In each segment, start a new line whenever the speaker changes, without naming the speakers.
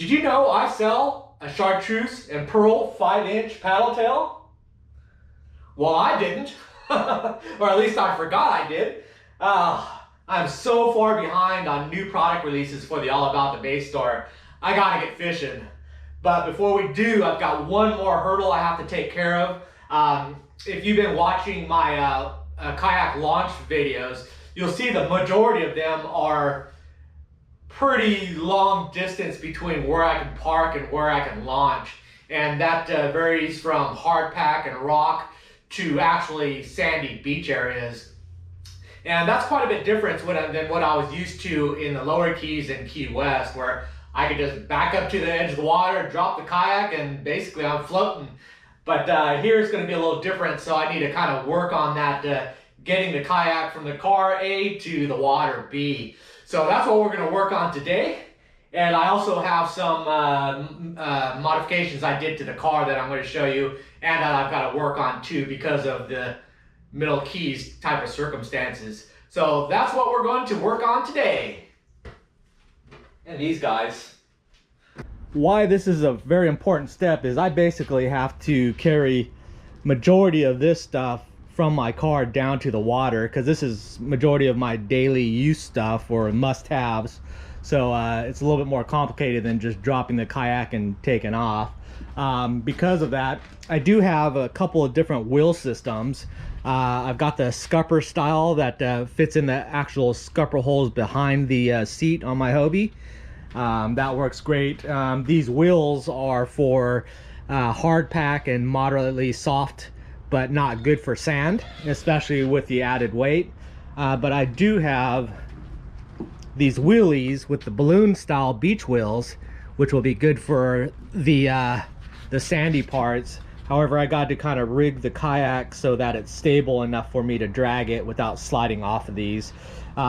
Did you know I sell a chartreuse and pearl 5-inch paddle tail? Well, I didn't, or at least I forgot I did. I'm so far behind on new product releases for the All About the Bait store. I gotta get fishing. But before we do, I've got one more hurdle I have to take care of. If you've been watching my kayak launch videos, you'll see the majority of them are pretty long distance between where I can park and where I can launch. And that varies from hard pack and rock to actually sandy beach areas. And that's quite a bit different than what I was used to in the lower Keys and Key West, where I could just back up to the edge of the water, drop the kayak, and basically I'm floating. But here it's going to be a little different, so I need to kind of work on that, getting the kayak from the car A to the water B. So that's what we're going to work on today. And I also have some modifications I did to the car that I'm going to show you, and that I've got to work on too because of the Middle Keys type of circumstances. So that's what we're going to work on today. And these guys. Why this is a very important step is I basically have to carry majority of this stuff from my car down to the water, because this is majority of my daily use stuff or must-haves. So it's a little bit more complicated than just dropping the kayak and taking off. Because of that, I do have a couple of different wheel systems. I've got the scupper style that fits in the actual scupper holes behind the seat on my Hobie. That works great. These wheels are for hard pack and moderately soft, but not good for sand, especially with the added weight. But I do have these wheelies with the balloon style beach wheels, which will be good for the sandy parts. However, I got to kind of rig the kayak so that it's stable enough for me to drag it without sliding off of these.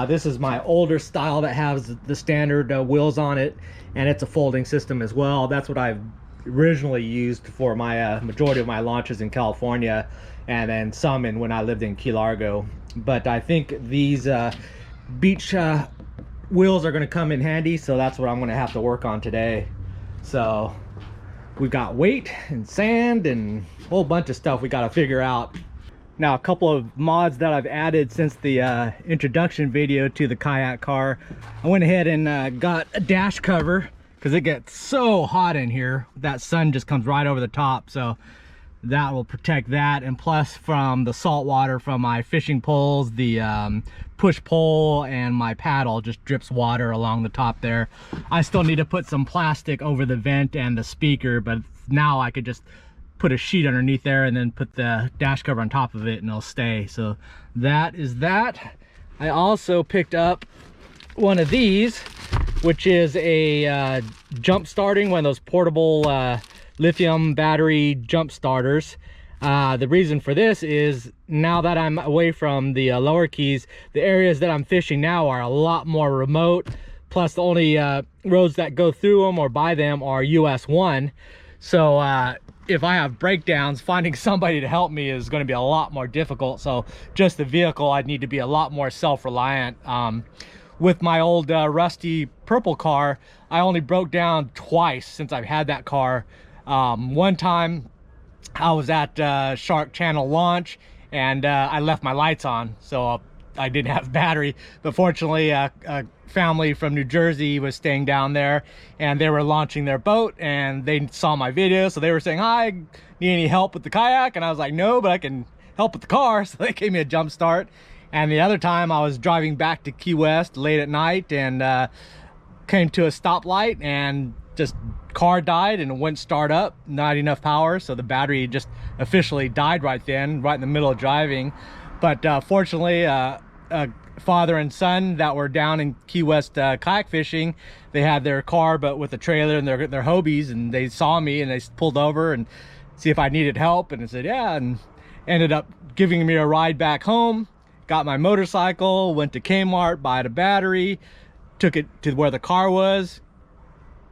This is my older style that has the standard wheels on it, and it's a folding system as well. That's what I've originally used for my majority of my launches in California, and then some in when I lived in Key Largo. But I think these beach wheels are going to come in handy, so that's what I'm going to have to work on today. So we've got weight and sand and a whole bunch of stuff we got to figure out. Now, a couple of mods that I've added since the introduction video to the kayak car. I went ahead and got a dash cover because it gets so hot in here. That sun just comes right over the top, so that will protect that. And plus, from the salt water from my fishing poles, the push pole and my paddle just drips water along the top there. I still need to put some plastic over the vent and the speaker, but now I could just put a sheet underneath there and then put the dash cover on top of it and it'll stay. So that is that. I also picked up one of these, which is a jump starting, one of those portable lithium battery jump starters. The reason for this is now that I'm away from the lower Keys, the areas that I'm fishing now are a lot more remote. Plus the only roads that go through them or by them are US 1. So if I have breakdowns, finding somebody to help me is going to be a lot more difficult. So just the vehicle, I'd need to be a lot more self-reliant. With my old rusty purple car, I only broke down twice since I've had that car. One time I was at Shark Channel launch and I left my lights on, so I didn't have battery. But fortunately, a family from New Jersey was staying down there and they were launching their boat and they saw my video, so they were saying, "Hi, need any help with the kayak?" And I was like, "No, but I can help with the car." So they gave me a jump start. And the other time I was driving back to Key West late at night and came to a stoplight and just car died and it wouldn't start up, not enough power, so the battery just officially died right then, right in the middle of driving. But fortunately, a father and son that were down in Key West kayak fishing, they had their car but with a trailer and their Hobies, and they saw me and they pulled over and see if I needed help, and I said yeah, and ended up giving me a ride back home. Got my motorcycle, went to Kmart, bought a battery, took it to where the car was,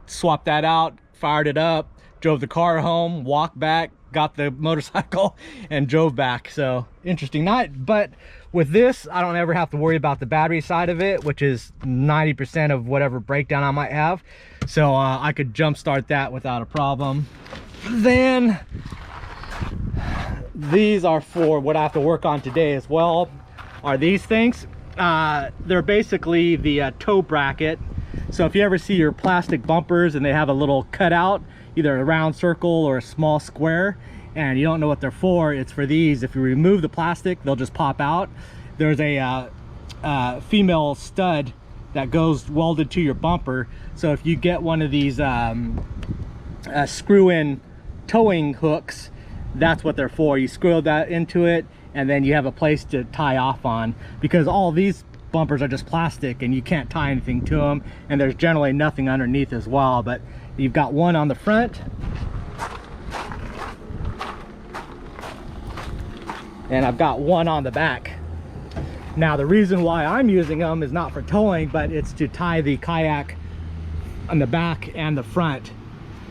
swapped that out, fired it up, drove the car home, walked back,
got the motorcycle and drove back. So interesting night. But with this, I don't ever have to worry about the battery side of it, which is 90% of whatever breakdown I might have. So I could jump start that without a problem. Then these are for what I have to work on today as well, are these things. They're basically the toe bracket. So if you ever see your plastic bumpers and they have a little cutout, either a round circle or a small square, and you don't know what they're for, it's for these. If you remove the plastic, they'll just pop out. There's a female stud that goes welded to your bumper. So if you get one of these screw-in towing hooks, that's what they're for. You screw that into it, and then you have a place to tie off on, because all these bumpers are just plastic and you can't tie anything to them, and there's generally nothing underneath as well. But you've got one on the front, and I've got one on the back. Now the reason why I'm using them is not for towing, but it's to tie the kayak on the back and the front.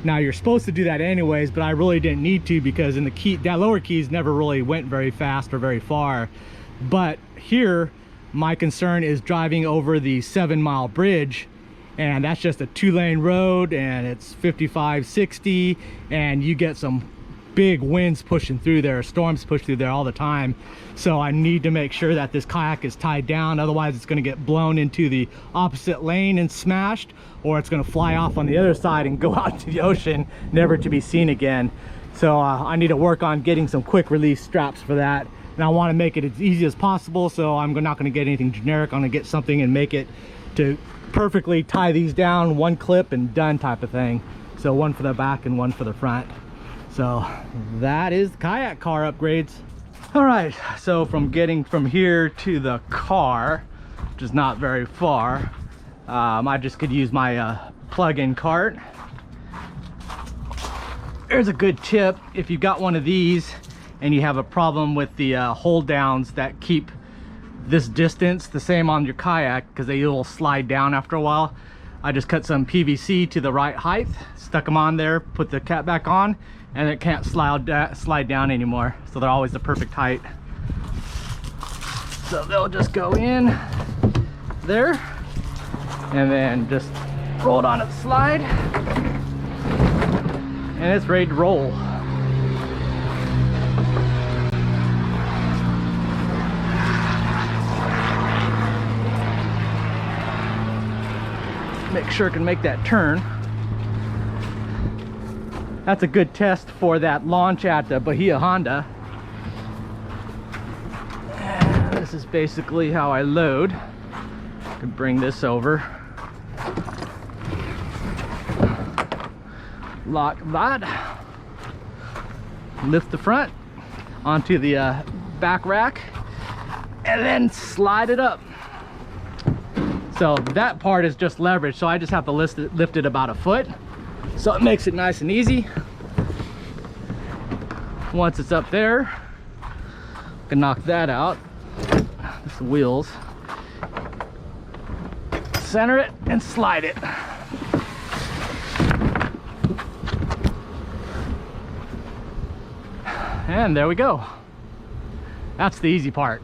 Now you're supposed to do that anyways, but I really didn't need to, because in the key, that lower keys never really went very fast or very far. But here my concern is driving over the 7-mile bridge, and that's just a 2-lane road, and it's 55, 60, and you get some big winds pushing through there, storms push through there all the time. So I need to make sure that this kayak is tied down, otherwise it's going to get blown into the opposite lane and smashed, or it's going to fly off on the other side and go out to the ocean, never to be seen again. So I need to work on getting some quick release straps for that, and I want to make it as easy as possible. So I'm not going to get anything generic. I'm going to get something and make it to perfectly tie these down, one clip and done type of thing. So one for the back and one for the front. So that is the kayak car upgrades. All right, so from getting from here to the car, which is not very far, I just could use my plug-in cart. There's a good tip: if you've got one of these and you have a problem with the hold downs that keep this distance the same on your kayak, because they will slide down after a while, I just cut some PVC to the right height, stuck them on there, put the cap back on, and it can't slide down anymore. So they're always the perfect height. So they'll just go in there and then just roll it on its slide, and it's ready to roll. Make sure it can make that turn. That's a good test for that launch at the Bahia Honda. And this is basically how I load. I can bring this over, lock that, lift the front onto the back rack, and then slide it up. So that part is just leverage, so I just have to lift it about a foot. So it makes it nice and easy. Once it's up there, I can knock that out. That's the wheels. Center it and slide it. And there we go. That's the easy part.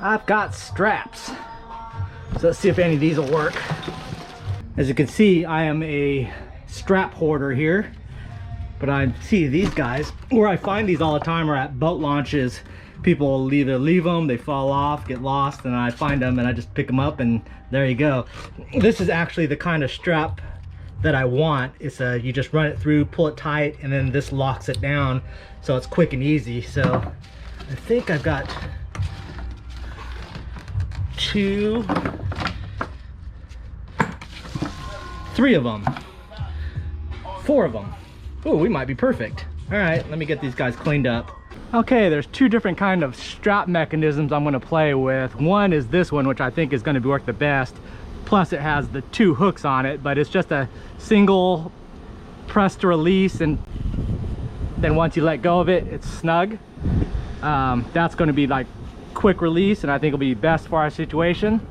I've got straps, so let's see if any of these will work. As you can see, I am a strap hoarder here, but I see these guys, where I find these all the time are at boat launches. People will either leave them, they fall off, get lost, and I find them and I just pick them up, and there you go. This is actually the kind of strap that I want. It's you just run it through, pull it tight, and then this locks it down, so it's quick and easy. So I think I've got 2, 3 of them, 4 of them. Oh, we might be perfect. All right, let me get these guys cleaned up. Okay, there's two different kind of strap mechanisms I'm going to play with. One is this one, which I think is going to work the best. Plus it has the two hooks on it, but it's just a single press to release, and then once you let go of it, it's snug. That's going to be like quick release, and I think it'll be best for our situation.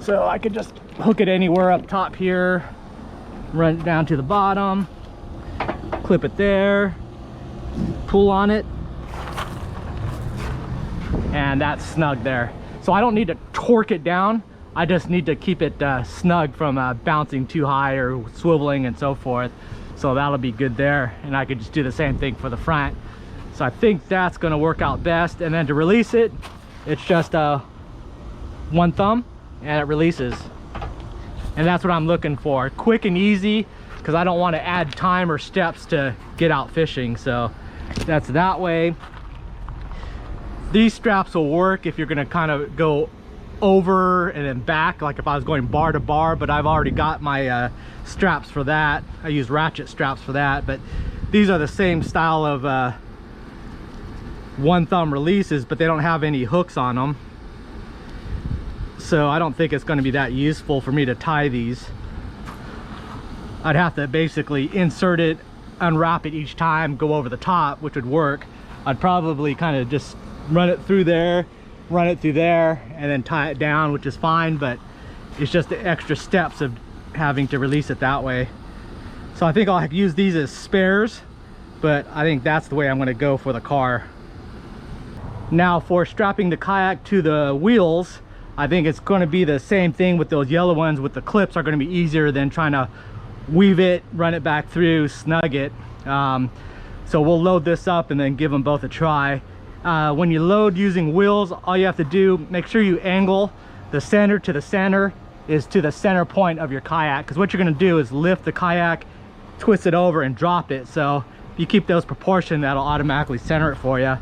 So I could just hook it anywhere up top here, run it down to the bottom, clip it there, pull on it, and that's snug there. So I don't need to torque it down, I just need to keep it snug from bouncing too high or swiveling and so forth. So that'll be good there, and I could just do the same thing for the front. So I think that's going to work out best. And then to release it, it's just one thumb and it releases. And that's what I'm looking for, quick and easy, because I don't want to add time or steps to get out fishing. So that's that way. These straps will work if you're going to kind of go over and then back, like if I was going bar to bar, but I've already got my straps for that. I use ratchet straps for that, but these are the same style of one thumb releases, but they don't have any hooks on them. So I don't think it's going to be that useful for me to tie these. I'd have to basically insert it, unwrap it each time, go over the top, which would work. I'd probably kind of just run it through there, run it through there, and then tie it down, which is fine, but it's just the extra steps of having to release it that way. So I think I'll use these as spares, but I think that's the way I'm going to go for the car. Now for strapping the kayak to the wheels, I think it's going to be the same thing with those yellow ones. With the clips are going to be easier than trying to weave it, run it back through, snug it. So we'll load this up and then give them both a try. When you load using wheels, all you have to do, make sure you angle the center to the center is to the center point of your kayak, because what you're going to do is lift the kayak, twist it over, and drop it. So if you keep those proportioned, that'll automatically center it for you.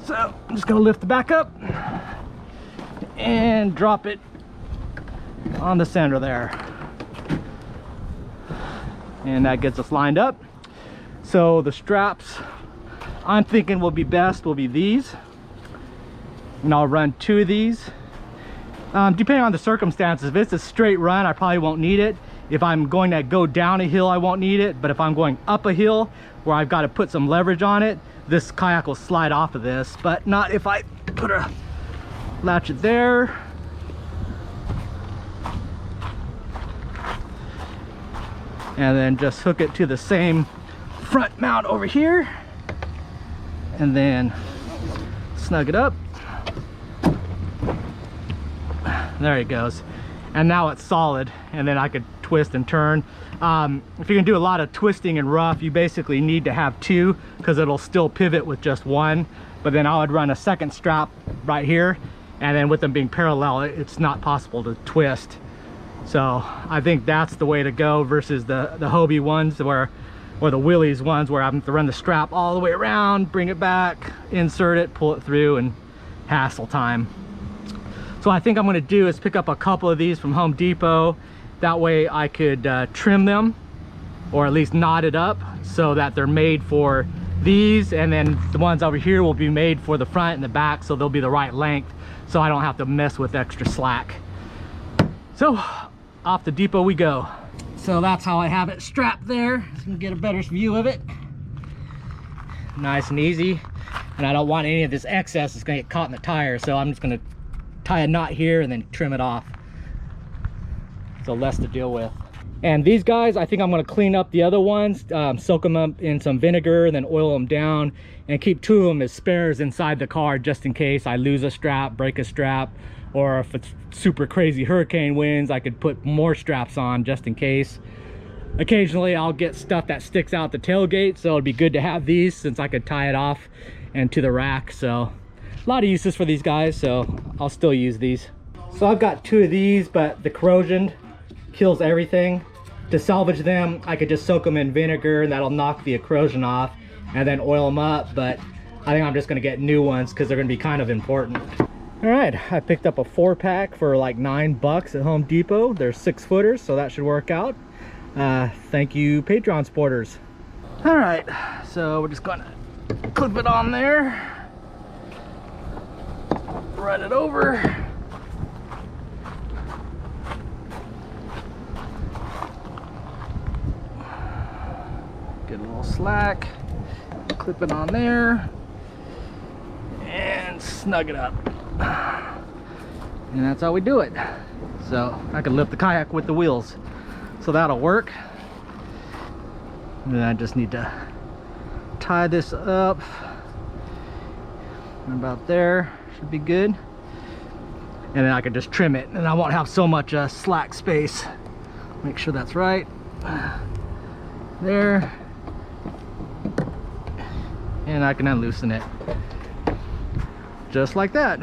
So I'm just going to lift the back up and drop it on the center there, and that gets us lined up. So the straps I'm thinking will be best will be these, and I'll run 2 of these. Depending on the circumstances, if it's a straight run, I probably won't need it. If I'm going to go down a hill, I won't need it. But if I'm going up a hill where I've got to put some leverage on it, this kayak will slide off of this, but not if I put a latch it there. And then just hook it to the same front mount over here, and then snug it up. There it goes. And now it's solid, and then I could twist and turn. If you're gonna do a lot of twisting and rough, you basically need to have 2, because it'll still pivot with just 1. But then I would run a second strap right here, and then with them being parallel, it's not possible to twist. So I think that's the way to go versus the Hobie ones or the Willys ones where I have to run the strap all the way around, bring it back, insert it, pull it through, and hassle time. So what I think I'm going to do is pick up a couple of these from Home Depot. That way I could trim them, or at least knot it up, so that they're made for these, and then the ones over here will be made for the front and the back, so they'll be the right length, so I don't have to mess with extra slack. So off the depot we go. So that's how I have it strapped there. So you can get a better view of it. Nice and easy. And I don't want any of this excess that's gonna get caught in the tire, so I'm just gonna tie a knot here and then trim it off. So less to deal with. And these guys, I think I'm gonna clean up the other ones, soak them up in some vinegar, and then oil them down, and keep 2 of them as spares inside the car just in case I lose a strap, break a strap, or if it's super crazy hurricane winds, I could put more straps on just in case. Occasionally I'll get stuff that sticks out the tailgate, so it'd be good to have these since I could tie it off and to the rack. So a lot of uses for these guys, so I'll still use these. So I've got 2 of these, but the corrosion kills everything. To salvage them, I could just soak them in vinegar, and that'll knock the corrosion off, and then oil them up. But I think I'm just gonna get new ones because they're gonna be kind of important. All right, I picked up a 4-pack for like $9 at Home Depot. They're 6-footers, so that should work out. Thank you, Patreon supporters. All right, so we're just gonna clip it on there, run it over. Get a little slack, clip it on there, and snug it up. And that's how we do it. So I can lift the kayak with the wheels. So that'll work. And then I just need to tie this up about there, should be good. And then I can just trim it and I won't have so much slack space. Make sure that's right. There. And I can unloosen it. Just like that.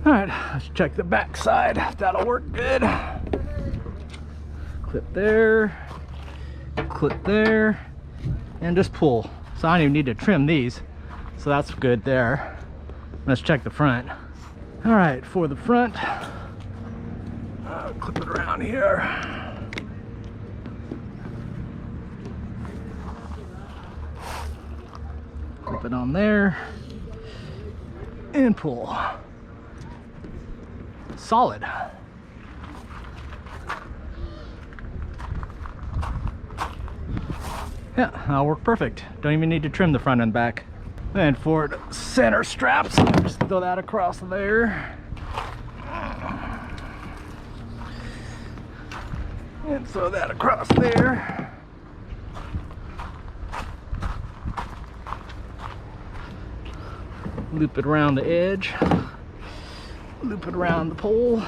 All right, let's check the back side. That'll work good. Clip there, clip there, and just pull. So I don't even need to trim these. So that's good there. Let's check the front. All right, for the front, clip it around here. Clip it on there, and pull. Solid. Yeah, that'll work perfect. Don't even need to trim the front and back. And for the center straps, just throw that across there. And throw that across there. Loop it around the edge. Loop it around the pole.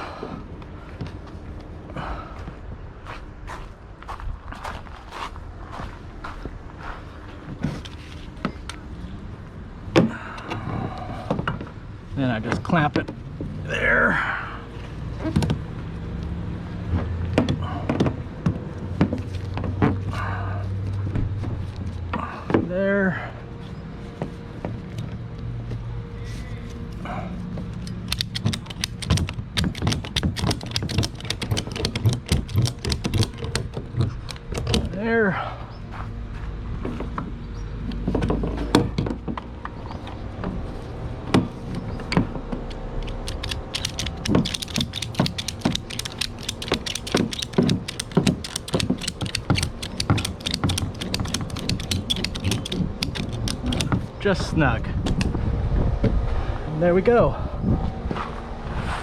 Then I just clamp it there. There. There. Just snug. And there we go.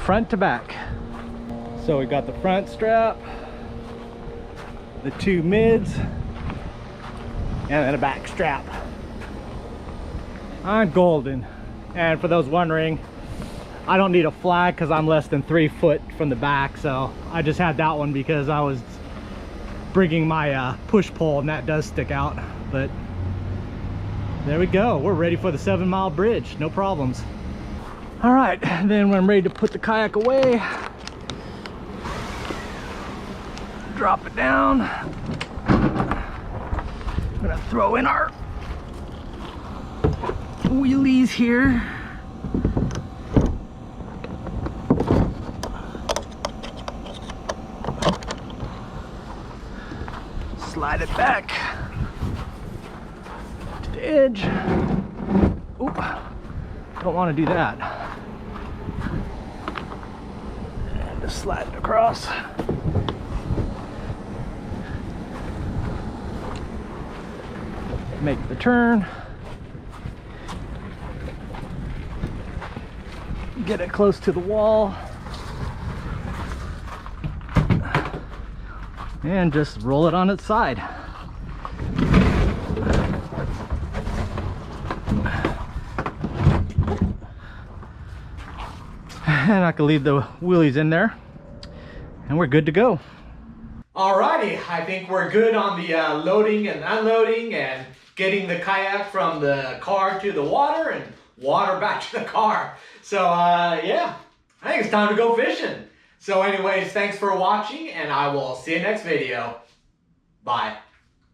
Front to back. So we got the front strap, the two mids, and then a back strap. I'm golden. And for those wondering, I don't need a flag because I'm less than 3 foot from the back. So I just had that one because I was bringing my push pole and that does stick out. But there we go. We're ready for the 7 Mile Bridge. No problems. All right, then when I'm ready to put the kayak away, drop it down. I'm gonna throw in our wheelies here. Slide it back to the edge. Oop, don't want to do that. And just slide it across. Make the turn. Get it close to the wall. And just roll it on its side. And I can leave the wheelies in there. And we're good to go.
Alrighty, I think we're good on the loading and unloading and getting the kayak from the car to the water and water back to the car. So yeah, I think it's time to go fishing. So anyways, thanks for watching and I will see you next video. Bye.